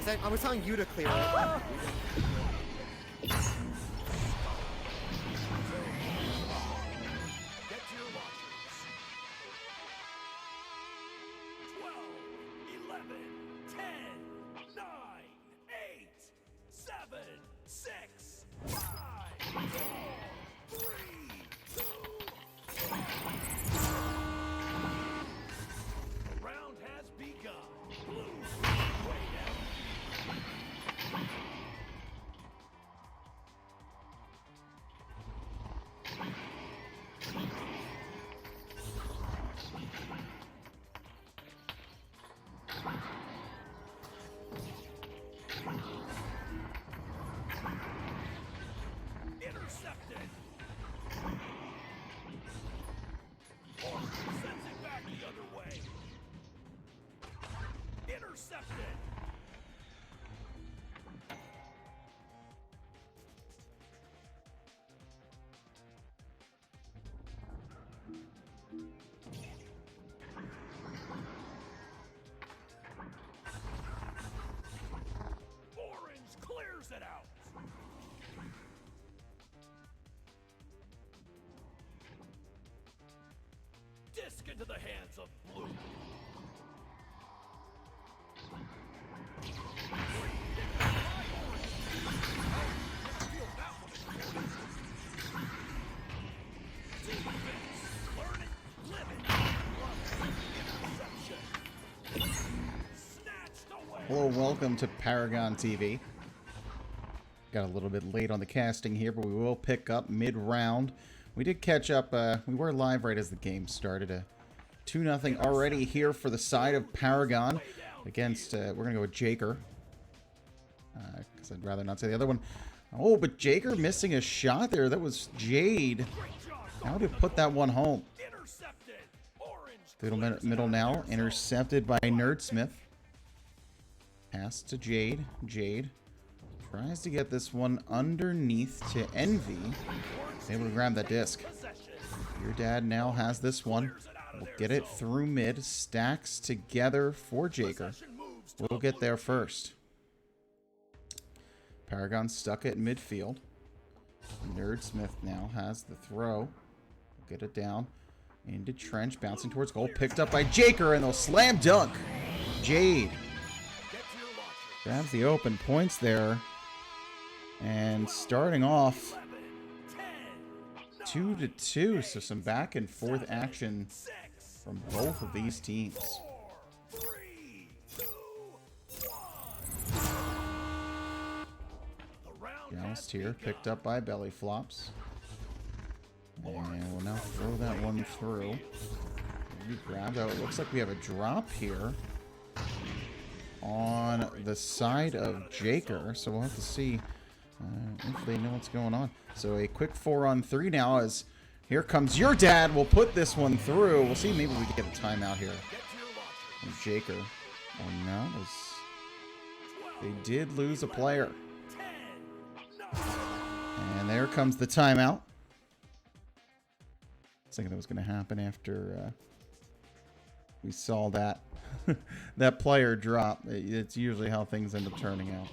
I was telling you to clear it. Get to your watchers. 12, 11, 10, 9, 8, 7, 6, 5, 4, 3, 2, 1. The round has begun. Blue, way down. Intercepted. Or sends it back the other way. Intercepted. Orange clears it out. Disc into the hands of blue. Hello, welcome to Paragon TV. Got a little bit late on the casting here, but we will pick up mid-round. We did catch up. We were live right as the game started. 2-0 already here for the side of Paragon against, we're going to go with Jakr. Because I'd rather not say the other one. Oh, but Jakr missing a shot there. That was Jade. How to put that one home. Middle now, intercepted by Nerdsmith. Pass to Jade. Jade tries to get this one underneath to Envy. Able to grab that disc. Your dad now has this one. We'll get it through mid. Stacks together for Jakr. We'll get there first. Paragon stuck at midfield. Nerdsmith now has the throw. Get it down into trench. Bouncing towards goal. Picked up by Jakr, and they'll slam dunk. Jade grabs the open points there. And starting off 2-2, so some back and forth action from both of these teams. Joust here, picked up by Bellyflops. And we'll now throw that one through. We grab that. It looks like we have a drop here on the side of Jakr, so we'll have to see if they know what's going on. So a quick 4-on-3 now as here comes your dad. We'll put this one through. We'll see. Maybe we can get a timeout here from Jakr. Oh no, they did lose a player. And there comes the timeout. I was thinking that was going to happen after we saw that that player drop. It's usually how things end up turning out.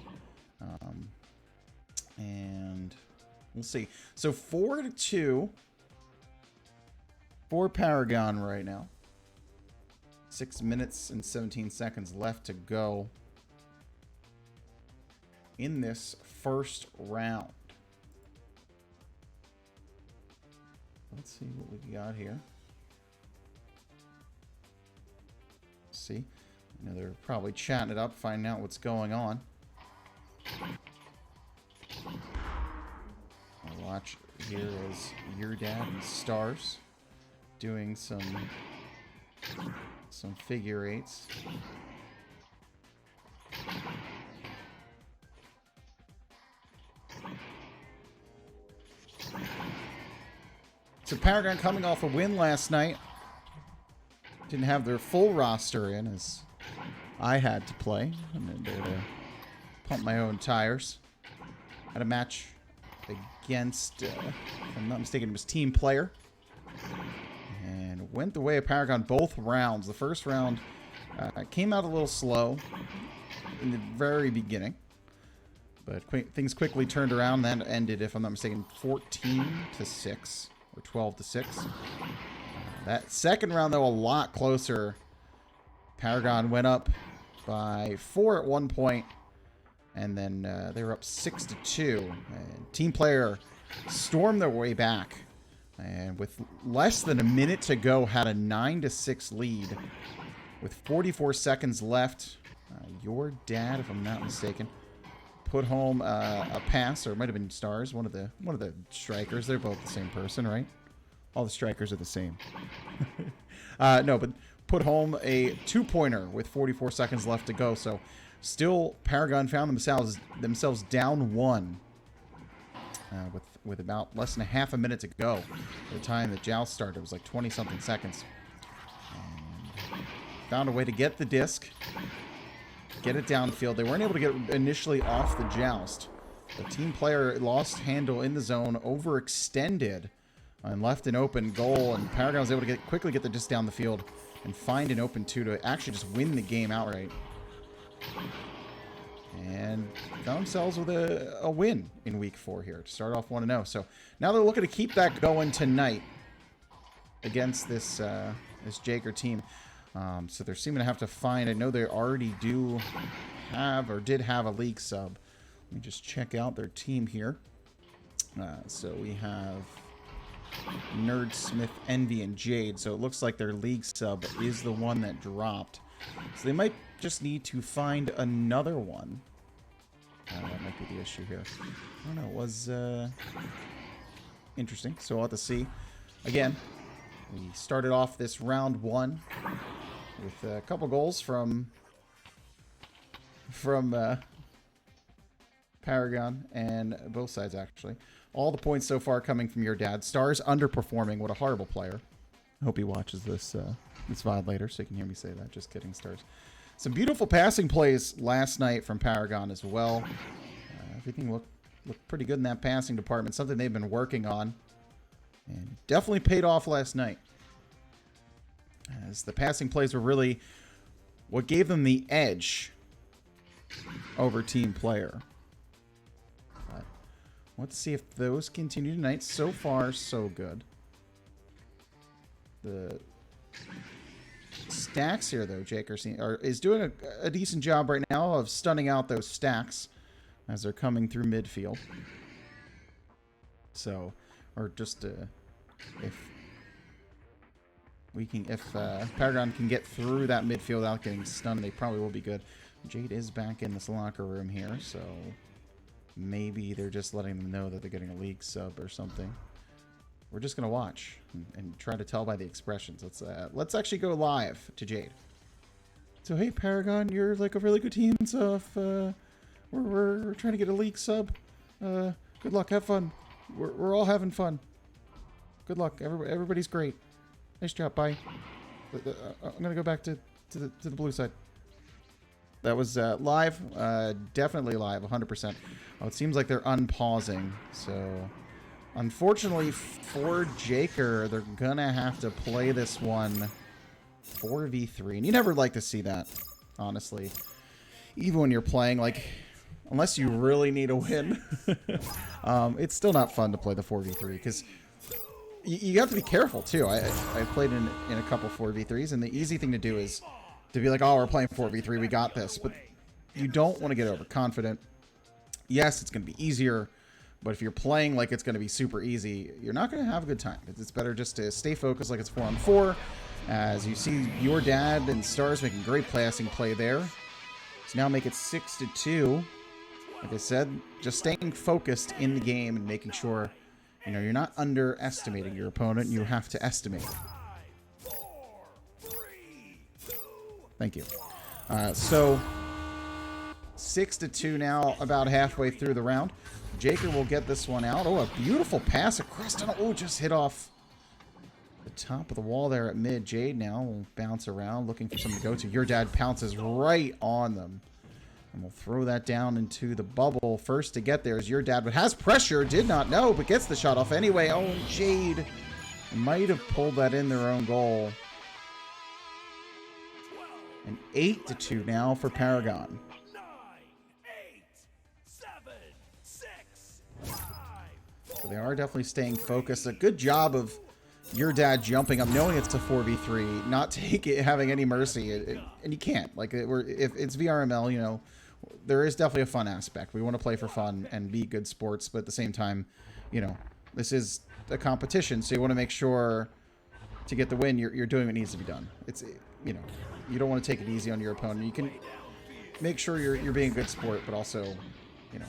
And we'll see. So 4-2 for Paragon right now. 6 minutes and 17 seconds left to go in this first round. Let's see what we got here. See, you know, they're probably chatting it up, finding out what's going on. I'll watch here as your dad and Stars doing some figure eights. So Paragon coming off a win last night. Didn't have their full roster in as I had to play. I'm in there to pump my own tires. Had a match against, if I'm not mistaken, it was Team Player. And went the way of Paragon both rounds. The first round came out a little slow. in the very beginning. But things quickly turned around. That ended, if I'm not mistaken, 14-6 or 12-6. That second round, though, a lot closer. Paragon went up by 4 at one point, and then they were up 6-2. And Team Player stormed their way back, and with less than a minute to go, had a 9-6 lead. With 44 seconds left, your dad, if I'm not mistaken, put home a pass, or it might have been Stars, one of the strikers. They're both the same person, right? All the strikers are the same. No, but put home a 2-pointer with 44 seconds left to go. So still, Paragon found themselves down 1 with about less than a half a minute to go. By the time the joust started, it was like 20-something seconds. And found a way to get the disc, get it downfield. They weren't able to get it initially off the joust. The Team Player lost handle in the zone, overextended, and left an open goal. And Paragon was able to quickly get the disc down the field and find an open 2 to actually just win the game outright. And found themselves with a win in week 4 here to start off 1-0. So now they're looking to keep that going tonight against this Jakr team. So they're seeming to have to find, I know they already do have, or did have, a league sub. Let me just check out their team here. So we have Nerdsmith, Envy, and Jade. So it looks like their league sub is the one that dropped. So they might just need to find another one. That might be the issue here. I don't know. It was interesting. So we'll have to see. Again, we started off this round 1 with a couple goals from Paragon, and both sides, actually. All the points so far coming from your dad. Stars underperforming. What a horrible player. I hope he watches this VOD later so he can hear me say that. Just kidding, Stars. Some beautiful passing plays last night from Paragon as well. Everything looked pretty good in that passing department. Something they've been working on. And definitely paid off last night. As the passing plays were really what gave them the edge over Team Player. But let's see if those continue tonight. So far, so good. The stacks here, though, Jakr is doing a decent job right now of stunning out those stacks as they're coming through midfield. So, or just if Paragon can get through that midfield without getting stunned, they probably will be good. Jade is back in this locker room here, so maybe they're just letting them know that they're getting a league sub or something. We're just gonna watch and try to tell by the expressions. Let's actually go live to Jade. So hey, Paragon, you're like a really good team and stuff. We're trying to get a league sub. Good luck, have fun. We're all having fun. Good luck, everybody's great. Nice job, bye. I'm gonna go back to the blue side. That was live, definitely live, 100%. Oh, it seems like they're unpausing, so unfortunately for Jakr, they're gonna have to play this one 4v3, and you never like to see that, honestly. Even when you're playing, like, unless you really need a win, it's still not fun to play the 4v3 because you have to be careful too. I played in a couple 4v3s, and the easy thing to do is to be like, oh, we're playing 4v3, we got this. But you don't want to get overconfident. Yes, it's going to be easier, but if you're playing like it's going to be super easy, you're not going to have a good time. It's better just to stay focused like it's 4-on-4. As you see your dad and Stars making great passing play there. So now make it 6-2. Like I said, just staying focused in the game and making sure, you know, you're not underestimating your opponent. You have to estimate. 5, 4, 3, 2. Thank you. So 6-2 now, about halfway through the round. Jakr will get this one out. Oh, a beautiful pass across tunnel. Oh, just hit off the top of the wall there at mid. Jade now will bounce around, looking for something to go to. Your dad pounces right on them. And we'll throw that down into the bubble. First to get there is your dad, but has pressure. Did not know, but gets the shot off anyway. Oh, Jade might have pulled that in their own goal. And 8-2 now for Paragon. So they are definitely staying focused. A good job of your dad jumping up, knowing it's a 4v3, not having any mercy, and you can't. Like, if it's VRML, you know, there is definitely a fun aspect. We want to play for fun and be good sports, but at the same time, you know, this is a competition, so you want to make sure to get the win, you're doing what needs to be done. It's, you know, you don't want to take it easy on your opponent. You can make sure you're being a good sport, but also, you know,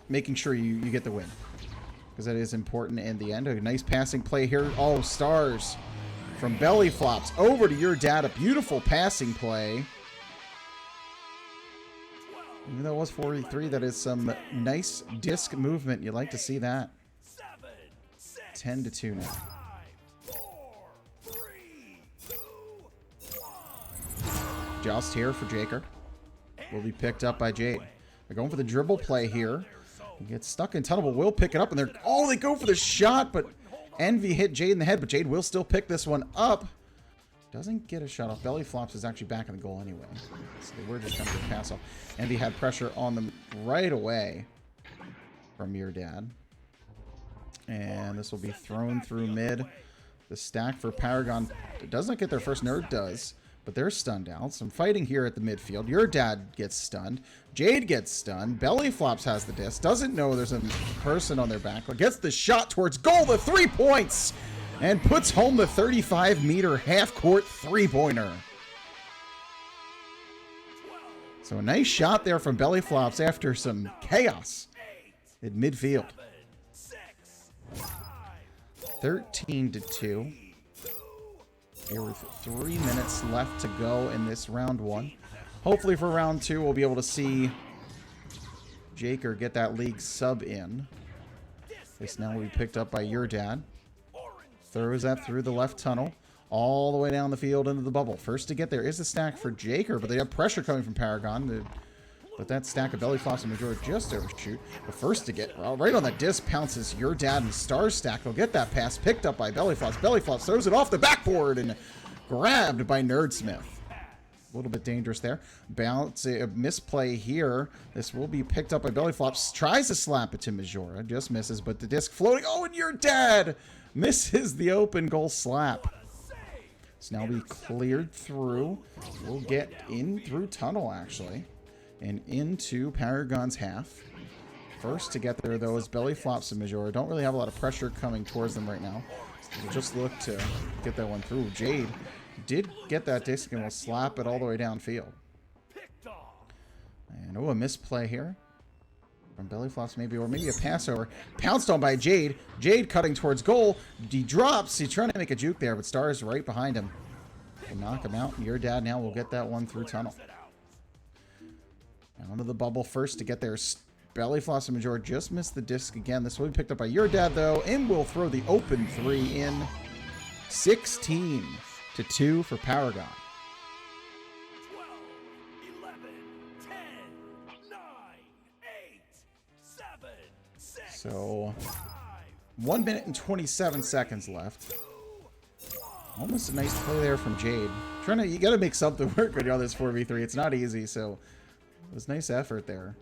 making sure you get the win, because that is important in the end. A nice passing play here. Oh, stars from Bellyflops over to your dad. A beautiful passing play. Even though it was 43, that is some nice disc movement. You like to see that. 10-2 now. Joust here for Jakr. Will be picked up by Jade. They're going for the dribble play here. He gets stuck in tunnel, but will pick it up. And they go for the shot, but Envy hit Jade in the head. But Jade will still pick this one up. Doesn't get a shot off. Bellyflops is actually back in the goal anyway. So they were just trying to get a pass off. Envy had pressure on them right away from your dad. And this will be thrown through mid. The stack for Paragon, it does not get their first. Nerd does, but they're stunned out. Some fighting here at the midfield. Your dad gets stunned. Jade gets stunned. Bellyflops has the disc. Doesn't know there's a person on their back. Gets the shot towards goal. The 3 points. And puts home the 35-meter half-court three-pointer. So a nice shot there from Bellyflops after some chaos in midfield. 13-2. Here with 3 minutes left to go in this round 1. Hopefully for round 2, we'll be able to see Jakr get that league sub in. This now will be picked up by your dad. Throws that through the left tunnel, all the way down the field into the bubble. First to get there is a stack for Jakr, but they have pressure coming from Paragon. But that stack of Bellyflops and Majora just overshoot. But first to get, well, right on the disc pounces your dad and Star stack. They'll get that pass picked up by Bellyflops. Bellyflops throws it off the backboard and grabbed by Nerdsmith. A little bit dangerous there. Bounce, a misplay here. This will be picked up by Bellyflops. Tries to slap it to Majora. Just misses, but the disc floating. Oh, and your dad misses the open goal slap. So now we cleared through. We'll get in through tunnel, actually. And into Paragon's half. First to get there, though, is Bellyflops and Majora. Don't really have a lot of pressure coming towards them right now. So we'll just look to get that one through. Jade did get that disc and will slap it all the way downfield. And, oh, a misplay here from Bellyflops, maybe, or maybe a passover. Pounced on by Jade. Jade cutting towards goal. He drops. He's trying to make a juke there, but Star is right behind him. Can knock him out, and your dad now will get that one through tunnel. And onto the bubble first to get there. Bellyflops and Majora just missed the disc again. This will be picked up by your dad, though, and will throw the open 3 in. 16-2 for Paragon. 12, 11, 10, 9, 8, 7, 6, so 1 minute and 27 seconds left. Almost a nice play there from Jade. You got to make something work when you're on this 4v3. It's not easy, so it was nice effort there.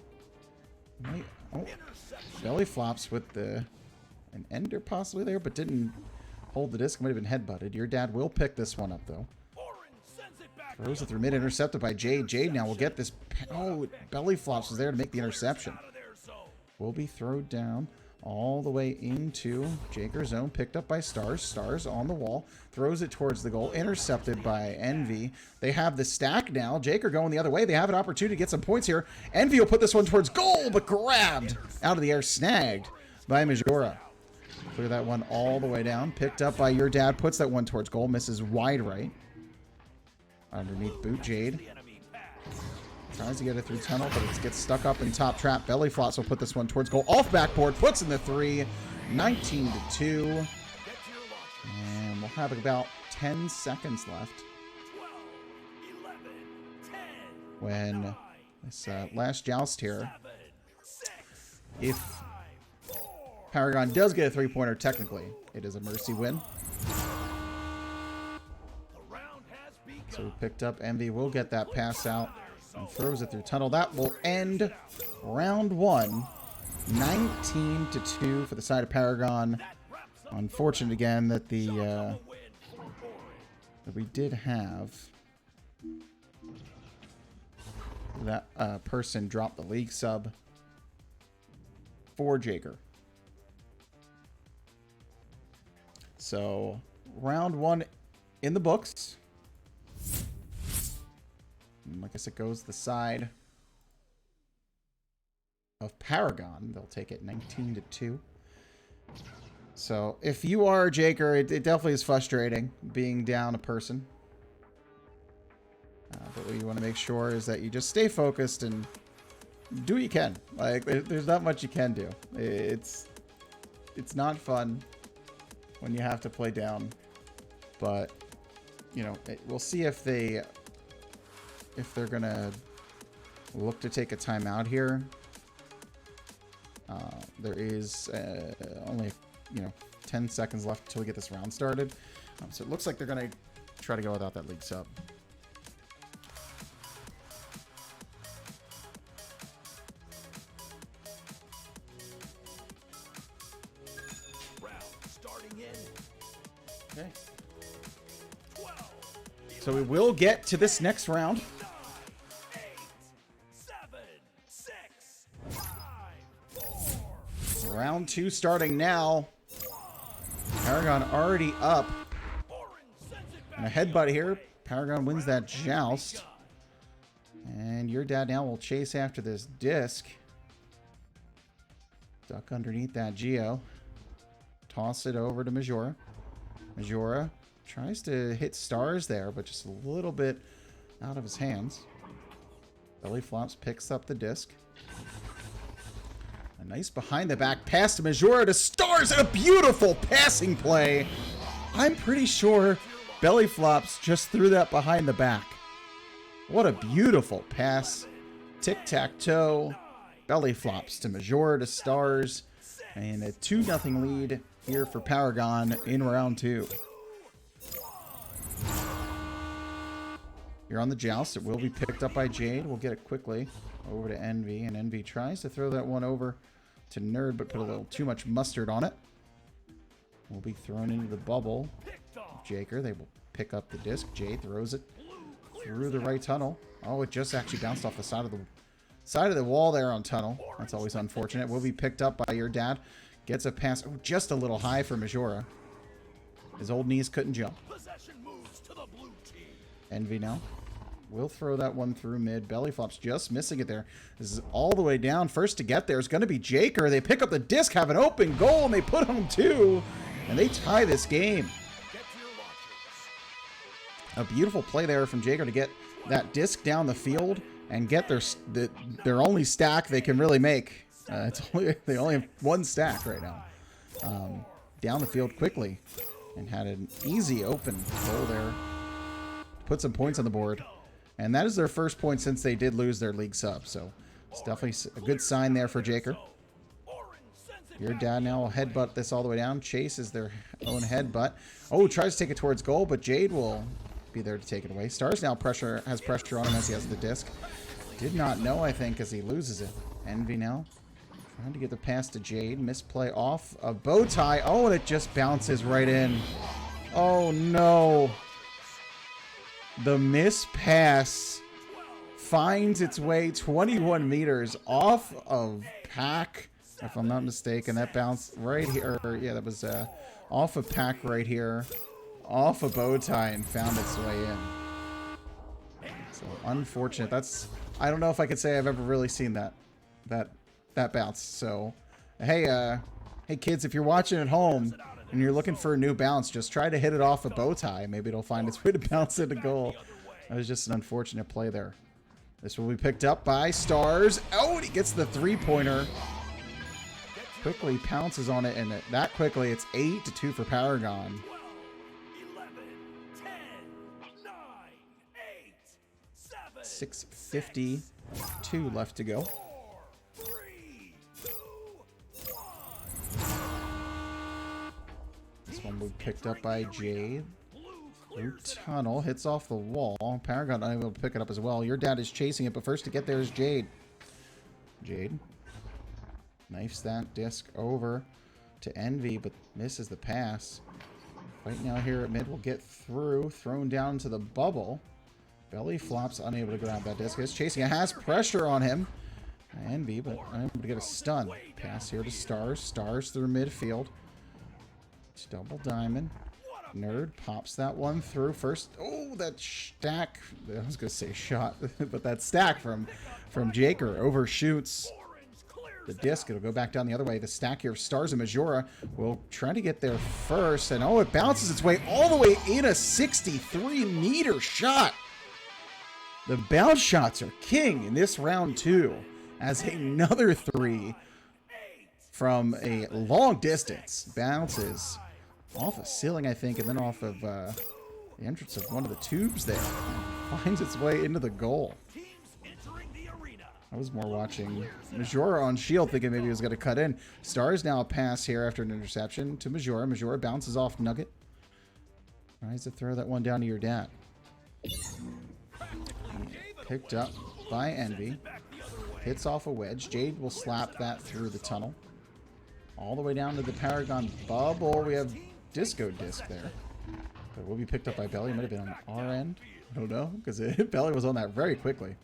Oh, Bellyflops with an ender possibly there, but didn't hold the disc. Might have been headbutted. Your dad will pick this one up, though. Throws it through mid, intercepted by Jade. Jade now will get this. Oh, Bellyflops was there to make the interception. Will be thrown down all the way into Jakr's zone, picked up by Stars. Stars on the wall, throws it towards the goal, intercepted by Envy. They have the stack now. Jakr going the other way. They have an opportunity to get some points here. Envy will put this one towards goal, but grabbed out of the air, snagged by Majora. Clear that one all the way down, picked up by your dad, puts that one towards goal, misses wide right. Underneath boot, Jade tries to get it through tunnel, but it gets stuck up in top trap. Bellyflops will put this one towards goal. Off backboard, puts in the 3. 19-2. And we'll have about 10 seconds left. When this last joust here, if Paragon does get a 3-pointer, technically, it is a mercy win. So we picked up. Envy will get that pass out and throws it through tunnel. That will end round 1. 19-2 for the side of Paragon. Unfortunate again that that we did have that person drop the league sub for Jakr. So round 1 in the books. And I guess it goes the side of Paragon. They'll take it 19-2. So if you are Jakr, it definitely is frustrating being down a person. But what you want to make sure is that you just stay focused and do what you can. Like, there's not much you can do. It's not fun when you have to play down. But, you know, we'll see if they're going to look to take a timeout here. There is only, 10 seconds left until we get this round started. So it looks like they're going to try to go without that league sub. Okay. So we will get to this next round. 9, 8, 7, 6, 5, 4. Round 2 starting now. Paragon already up. And a headbutt here. Paragon wins that joust. And your dad now will chase after this disc. Duck underneath that Geo. Toss it over to Majora. Majora tries to hit stars there, but just a little bit out of his hands. Bellyflops picks up the disc. A nice behind the back pass to Majora to stars and a beautiful passing play. I'm pretty sure Bellyflops just threw that behind the back. What a beautiful pass. Tic-tac-toe. Bellyflops to Majora to stars. And a 2-0 lead here for Paragon in round 2. You're on the joust. It will be picked up by Jade. We'll get it quickly over to Envy. And Envy tries to throw that one over to Nerd, but put a little too much mustard on it. Will be thrown into the bubble. Jakr, they will pick up the disc. Jade throws it through the right tunnel. Oh, it just actually bounced off the side of the wall there on tunnel. That's always unfortunate. Will be picked up by your dad. Gets a pass. Oh, just a little high for Majora. His old knees couldn't jump. Envy now. We'll throw that one through mid. Bellyflops just missing it there. This is all the way down. First to get there is going to be Jakr. They pick up the disc, have an open goal, and they put home 2. And they tie this game. A beautiful play there from Jakr to get that disc down the field and get their only stack they can really make. They only have 1 stack right now. Down the field quickly. And had an easy open goal there. Put some points on the board. And that is their first point since they did lose their league sub. So it's definitely a good sign there for Jakr. Your dad now will headbutt this all the way down. Chases their own headbutt. Oh, tries to take it towards goal, but Jade will be there to take it away. Stars now has pressure on him as he has the disc. Did not know, I think, as he loses it. Envy now trying to get the pass to Jade. Misplay off a bow tie. Oh, and it just bounces right in. Oh, no. The miss pass finds its way 21 meters off of Pack, if I'm not mistaken. That bounced right here. Yeah, that was off of Pack right here. Off a bow tie and found its way in. So unfortunate. I don't know if I could say I've ever really seen that bounce. So hey kids, if you're watching at home and you're looking for a new bounce, just try to hit it off a bow tie. Maybe it'll find its way to bounce into goal. That was just an unfortunate play there. This will be picked up by Stars. Oh, and he gets the 3-pointer. Quickly pounces on it, and that quickly it's 8-2 for Paragon. 11, 10, 9, 8, 7, 6:52 left to go. 4, 3, 2, 1. This one will be picked up by Jade. Blue tunnel hits off the wall. Paragon unable to pick it up as well. Your dad is chasing it, but first to get there is Jade. Jade Knifes that disc over to Envy, but misses the pass. Right now here at mid will get through. Thrown down to the bubble. Bellyflops unable to grab that disc. Is chasing. It has pressure on him. Envy, but unable to get a stun. Pass here to Stars. Stars through midfield. It's double diamond. Nerd pops that one through first. Oh, that stack. I was going to say shot, but that stack from Jakr overshoots the disc. It'll go back down the other way. The stack here of Stars and Majora will try to get there first. And oh, it bounces its way all the way in. A 63-meter shot. The bounce shots are king in this round 2. As another 3 from a long distance bounces off a ceiling, I think, and then off of the entrance of one of the tubes there. Finds its way into the goal. I was more watching Majora on shield, thinking maybe he was going to cut in. Stars now a pass here after an interception to Majora. Majora bounces off Nugget. Tries to throw that one down to your dad. Picked up by Envy. Hits off a wedge. Jade will slap that through the tunnel. All the way down to the Paragon bubble. We have Disco Disc there. But will be picked up by Belly. It might have been on our end. I don't know, because Belly was on that very quickly.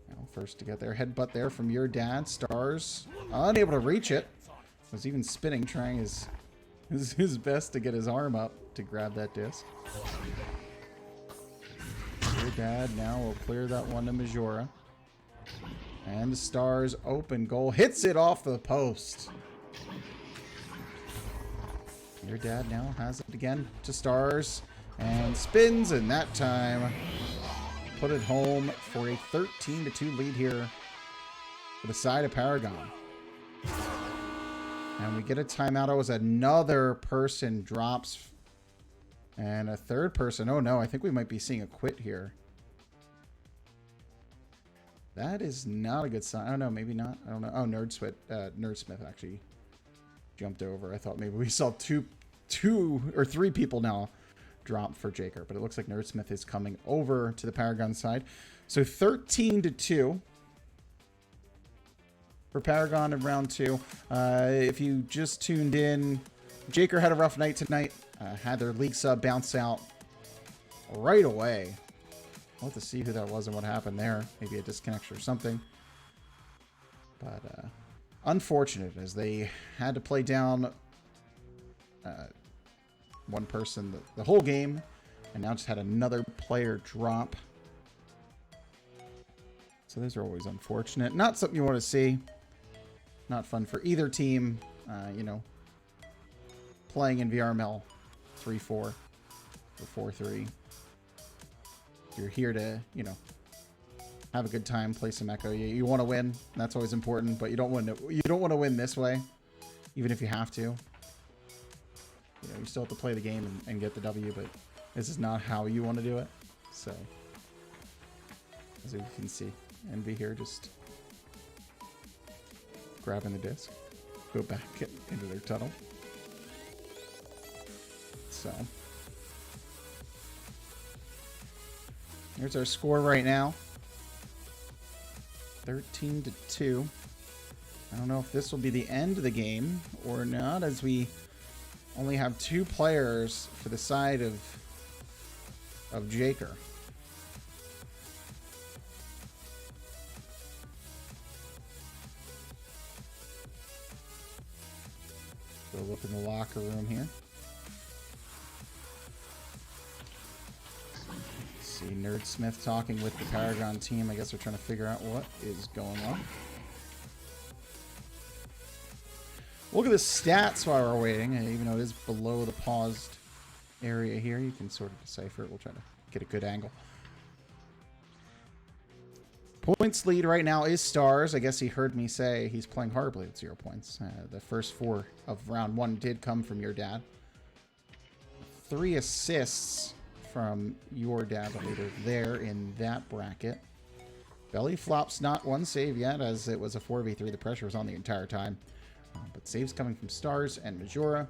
Now first to get there. Headbutt there from your dad. Stars unable to reach it. Was even spinning, trying his best to get his arm up to grab that disc. Your dad now will clear that one to Majora. And the Stars open goal. Hits it off the post. Your dad now has it again to Stars. And spins, and that time put it home for a 13-2 lead here for the side of Paragon. And we get a timeout. Oh, as another person drops. And a third person. Oh no, I think we might be seeing a quit here. That is not a good sign. I don't know, maybe not. I don't know. Oh, Nerdsmith actually jumped over. I thought maybe we saw two or three people now drop for Jakr, but it looks like Nerdsmith is coming over to the Paragon side. So 13-2 for Paragon in round 2. If you just tuned in, Jakr had a rough night tonight. Had their league sub bounce out right away. We'll have to see who that was and what happened there. Maybe a disconnection or something. But unfortunate, as they had to play down one person the whole game, and now just had another player drop. So those are always unfortunate. Not something you want to see. Not fun for either team. You know, playing in VRML 3-4 or 4-3. You're here to, you know, have a good time, play some Echo. You want to win. That's always important, but you don't want to win this way, even if you have to. You know, you still have to play the game and get the W, but this is not how you want to do it. So, as you can see, Envy here just grabbing the disc, go back into their tunnel. So, here's our score right now. 13-2. I don't know if this will be the end of the game or not, as we only have 2 players for the side of Jakr. Go look in the locker room here. See Nerdsmith talking with the Paragon team. I guess they're trying to figure out what is going on. Look at the stats while we're waiting. Even though it is below the paused area here, you can sort of decipher it. We'll try to get a good angle. Points lead right now is Stars. I guess he heard me say he's playing horribly with 0 points. The first 4 of round 1 did come from your dad. 3 assists from your dad, the leader there in that bracket. Bellyflops not 1 save yet, as it was a 4v3. The pressure was on the entire time. But saves coming from Stars and Majora.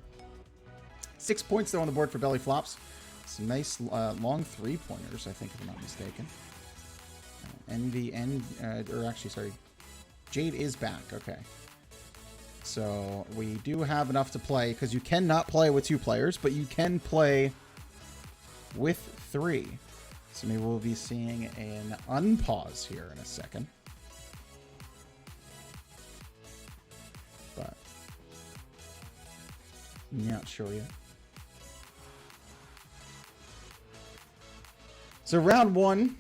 6 points though on the board for Bellyflops. Some nice long 3-pointers, I think, if I'm not mistaken. Envy and, or actually, sorry, Jade is back. Okay. So we do have enough to play, because you cannot play with 2 players, but you can play with 3. So maybe we'll be seeing an unpause here in a second. But not sure yet. So round 1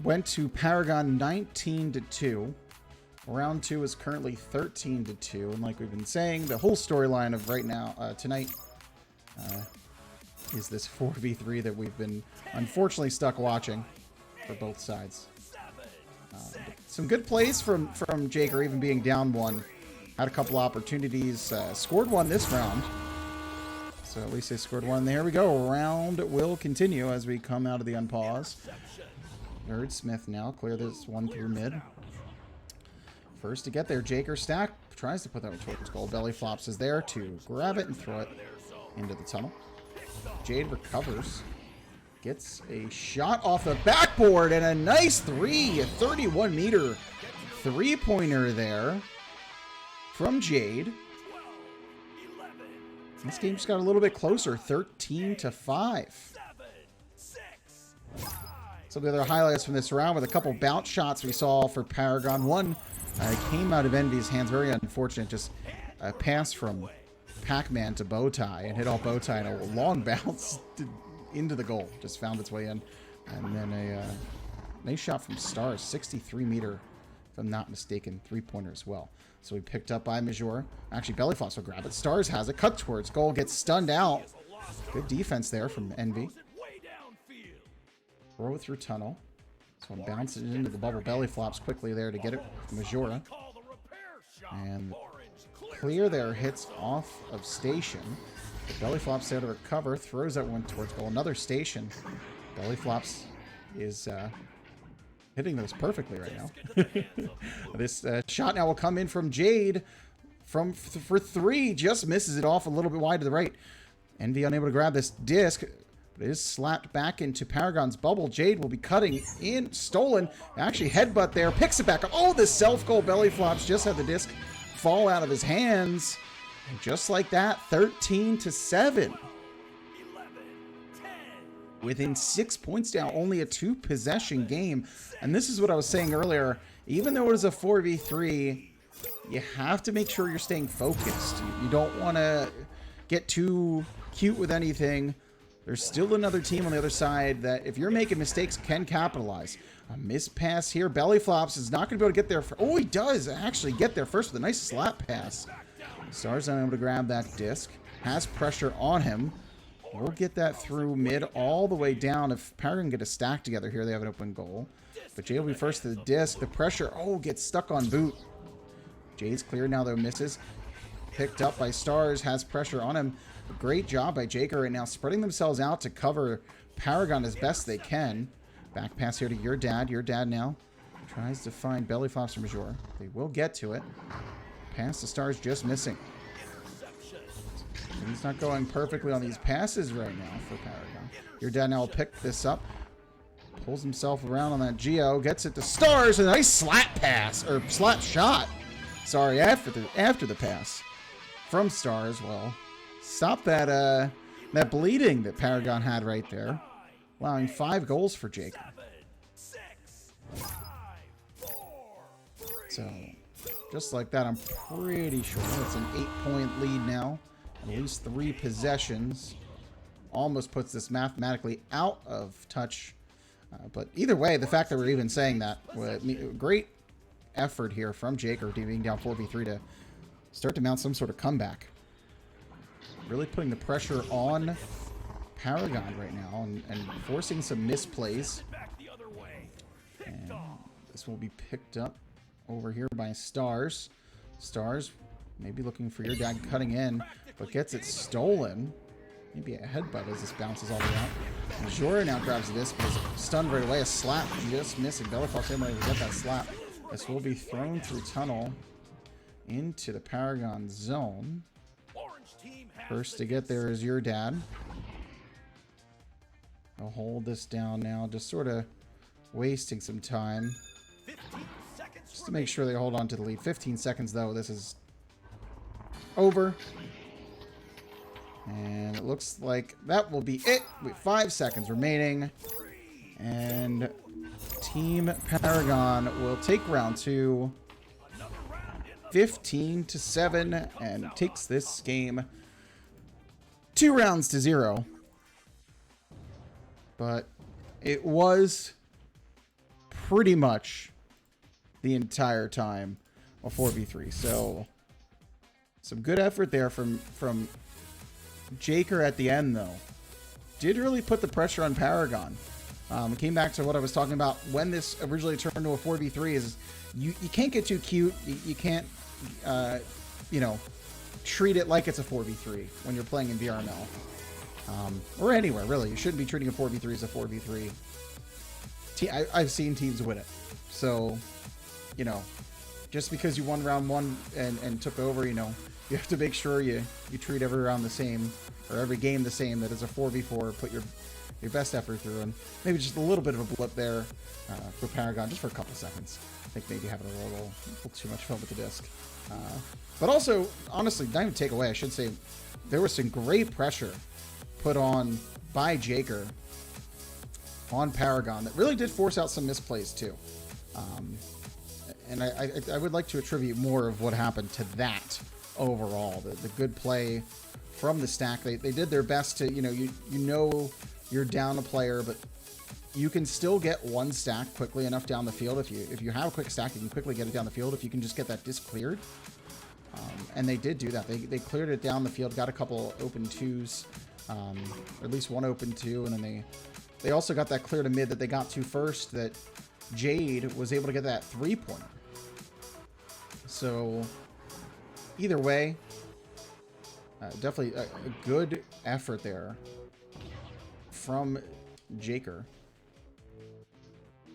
went to Paragon 19-2. Round 2 is currently 13-2, and like we've been saying, the whole storyline of right now, tonight, is this 4v3 that we've been unfortunately stuck watching for both sides. Some good plays from Jakr, even being down 1. Had a couple opportunities, scored 1 this round. So at least they scored 1. There we go. Round will continue as we come out of the unpause. Nerd Smith now clear this one through mid. First to get there, Jakr stack tries to put that one towards goal. Bellyflops is there to grab it and throw it into the tunnel. Jade recovers, gets a shot off the backboard, and a nice 31-meter three-pointer there from Jade. This game just got a little bit closer, 13-5. Some of the other highlights from this round with a couple bounce shots we saw for Paragon. One came out of Envy's hands, very unfortunate, just a pass from Pac-Man to Bowtie and hit off Bowtie, and a long bounce into the goal, just found its way in. And then a nice shot from Stars, 63-meter, if I'm not mistaken, three-pointer as well. So we picked up by Majora. Actually, Bellyflops will grab it. Stars has it. Cut towards goal. Gets stunned out. Good defense there from Envy. Throw it through tunnel. So I'm bouncing it into the bubble. Bellyflops quickly there to get it from Majora. And clear there. Hits off of station. Bellyflops there to recover. Throws that one towards goal. Another station. Bellyflops is... hitting those perfectly right now. This shot now will come in from Jade for 3. Just misses it off a little bit wide to the right. Envy unable to grab this disc. But it is slapped back into Paragon's bubble. Jade will be cutting in. Stolen. Actually headbutt there. Picks it back up. Oh, the self-goal. Bellyflops just had the disc fall out of his hands. And just like that, 13-7. Within 6 points down, only a 2-possession game. And this is what I was saying earlier. Even though it is a 4v3, you have to make sure you're staying focused. You don't want to get too cute with anything. There's still another team on the other side that, if you're making mistakes, can capitalize. A missed pass here. Bellyflops is not going to be able to get there. Oh, he does actually get there first with a nice slap pass. Stars unable to grab that disc. Has pressure on him. We'll get that through mid all the way down. If Paragon can get a stack together here, they have an open goal. But Jade will be first to the disc. The pressure, gets stuck on boot. Jade's clear now, though, misses. Picked up by Stars, has pressure on him. A great job by Jakr right now, spreading themselves out to cover Paragon as best they can. Back pass here to your dad. Your dad now tries to find Bellyflops or Majora. They will get to it. Pass to Stars, just missing. He's not going perfectly on these passes right now for Paragon. Your dad now will pick this up. Pulls himself around on that Geo. Gets it to Stars. A nice slap pass. Or slap shot. Sorry, after the pass. From Stars. Well, stop that that bleeding that Paragon had right there. Allowing 5 goals for Jakr. So, just like that, I'm pretty sure it's an 8-point lead now. At least 3 possessions. Almost puts this mathematically out of touch. But either way, the fact that we're even saying that, great effort here from Jakr, being down 4v3 to start to mount some sort of comeback. Really putting the pressure on Paragon right now and forcing some misplays. And this will be picked up over here by Stars. Stars maybe looking for your dad cutting in, but gets it stolen. Maybe a headbutt as this bounces all the way out. Majora now grabs this, but is stunned right away. A slap just missing. Bellyflops able to get that slap. This will be thrown through tunnel into the Paragon zone. First to get there is your dad. I'll hold this down now, just sort of wasting some time. Just to make sure they hold on to the lead. 15 seconds, though. This is over. And it looks like that will be it. With 5 seconds remaining. And Team Paragon will take round 2. 15-7. And takes this game 2 rounds to 0. But it was pretty much the entire time a 4v3. So some good effort there from Jakr at the end, though. Did really put the pressure on Paragon. Came back to what I was talking about when this originally turned to a 4v3 is you can't get too cute. You can't, you know, treat it like it's a 4v3 when you're playing in VRML. Or anywhere, really. You shouldn't be treating a 4v3 as a 4v3. I've seen teams win it. So, you know, just because you won round 1 and took over, you know, you have to make sure you treat every round the same, or every game the same. That is a 4v4. Put your best effort through, and maybe just a little bit of a blip there for Paragon, just for a couple seconds. I think maybe having a little too much fun with the disc. But also, honestly, not even take away, I should say, there was some great pressure put on by Jakr on Paragon that really did force out some misplays too. And I would like to attribute more of what happened to that overall. The good play from the stack. They did their best to, you know you're down a player, but you can still get one stack quickly enough down the field. If you have a quick stack, you can quickly get it down the field if you can just get that disc cleared. And they did do that. They cleared it down the field, got a couple open 2s, or at least one open 2, and then they also got that clear to mid that they got to first, that Jade was able to get that 3-pointer. So either way, definitely a good effort there from Jakr.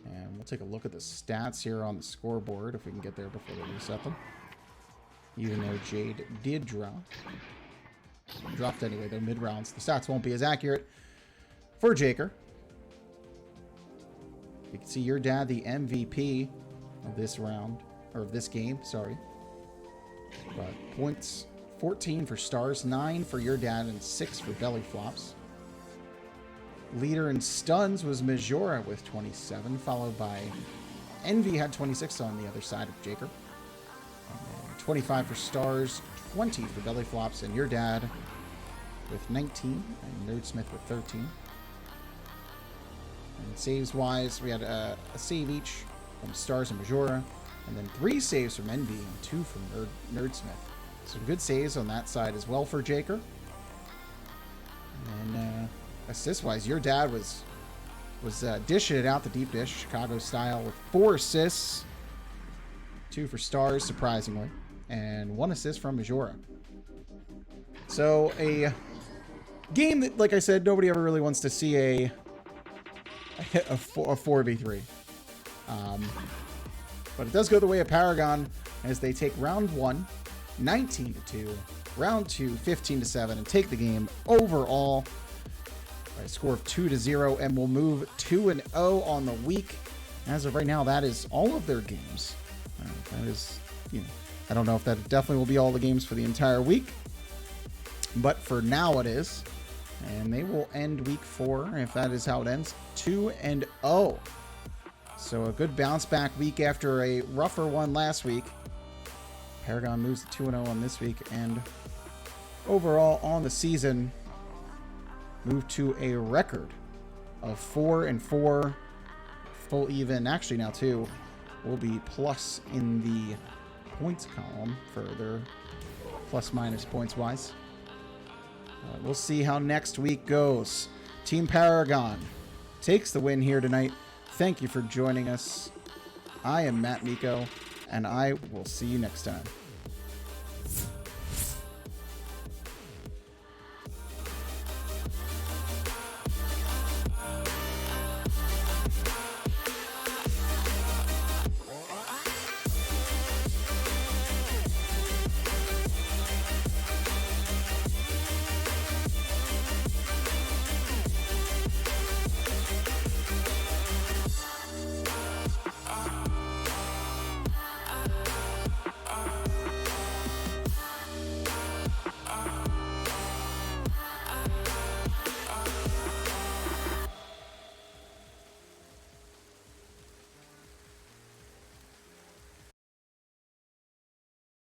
And we'll take a look at the stats here on the scoreboard if we can get there before they reset them. Even though Jade did drop. Dropped anyway, though, mid-rounds. The stats won't be as accurate for Jakr. You can see your dad, the MVP of this round, or of this game, sorry. But points, 14 for Stars, 9 for your dad, and 6 for Bellyflops. Leader in stuns was Majora with 27, followed by Envy had 26 on the other side of Jakr. 25 for Stars, 20 for Bellyflops, and your dad with 19, and Nerdsmith with 13. And saves-wise, we had a save each from Stars and Majora, and then 3 saves from Envy and 2 from Nerdsmith. Some good saves on that side as well for Jakr. And assist-wise, your dad was dishing it out, the deep dish, Chicago style, with 4 assists. 2 for Stars, surprisingly, and 1 assist from Majora. So a game that, like I said, nobody ever really wants to see a 4v3. But it does go the way of Paragon as they take round 1, 19-2, round 2, 15-7, and take the game overall by a score of 2-0, and will move 2-0 on the week. As of right now, that is all of their games. That is, I don't know if that definitely will be all the games for the entire week, but for now it is. And they will end week 4, if that is how it ends, 2-0. So a good bounce back week after a rougher one last week. Paragon moves to 2-0 on this week, and overall on the season, moved to a record of 4-4, full even. Actually now too, will be plus in the points column for their plus minus points wise. We'll see how next week goes. Team Paragon takes the win here tonight. Thank you for joining us. I am MattMeeko, and I will see you next time.